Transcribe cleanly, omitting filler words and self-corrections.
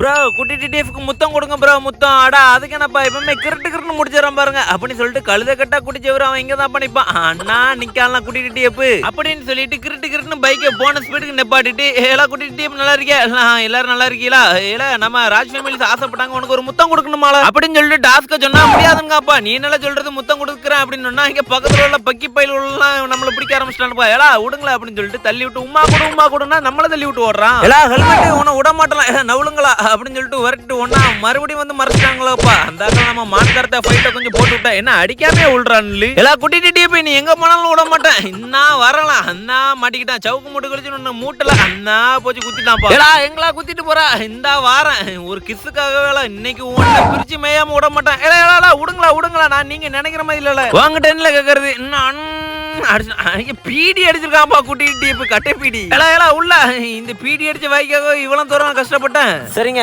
Bro குட்டி டிடிஎஃப்க்கு முத்தம் கொடுங்க ப்ரோ முத்தம். அடா அதுக்கு என்னப்பா எப்பவுமே கிருட்டு முடிச்சிடறான் பாருங்க அப்படின்னு சொல்லிட்டு கழுத கட்டா குடிச்சவரு அவன் இங்க தான் பண்ணிப்பான். அண்ணா நிக்கலாம் குட்டி டிடிஎஃப் அப்படின்னு சொல்லிட்டு கிருட்டுன்னு பைக்கை போன ஸ்பீடுக்கு நிப்பாட்டிட்டு ஏலா குட்டி டிடிஎஃப் நல்லா இருக்கியா எல்லாரும் நல்லா இருக்கீங்களா ஏல நம்ம ராஜ் ஃபேமிலிஸ் ஆசைப்பட்டாங்க உனக்கு ஒரு முத்தம் கொடுக்கணுமால அப்படின்னு சொல்லிட்டு டாஸ்க சொன்னா முடியாதுங்கப்பா நீ நல்லா சொல்றது முத்தம் கொடுக்குறேன் அப்படின்னு சொன்னா இங்க பக்கத்துல உள்ள பக்கி பயில நம்மள பிடிக்க ஆரம்பிச்சிட்டானுப்பா ஏலா விடுங்களா அப்படின்னு சொல்லிட்டு தள்ளி விட்டு உமா கொடுன்னா நம்மள தள்ளி விட்டு ஓடுறான். எல்லா ஹெல்மெட் உன விட மாட்டலாம் நவுளுங்களா அப்படின்னு சொல்லிட்டு வரட்டு ஒன்னா மறுபடியும் வந்து மறைச்சிட்டாங்களாப்பா. அந்த நம்ம மான்கரத்தை ஃபைட்ட கொஞ்சம் போட்டு விட்டா என்ன அடிக்காமே விடுறான்னு எல்லா குட்டிட்டு போய் நீ எங்க போனாலும் விட மாட்டேன் இன்னா வரலாம் அண்ணா மாட்டிக்கிட்டான் சவுக்கு மூட்டு கழிச்சு ஒன்னு மூட்டல அண்ணா போச்சு குத்திட்டான்ப்பா. ஏலா எங்களா குத்திட்டு போறா இந்த வாரம் ஒரு கிஸ்ஸுக்காக வேலை இன்னைக்கு ஒன்ன பிரிச்சு மேயாம விட மாட்டேன். ஏலா விடுங்களா நான் நீங்க நினைக்கிற மாதிரி இல்ல வாங்க டென்ல கேக்குறது இன்னும் பீடி அடிச்சிருக்காம்பா குட்டி கட்டை பீடி. உள்ள இந்த பீடி அடிச்ச வாய்க்காக இவ்வளவு தூரம் கஷ்டப்பட்டேன். சரிங்க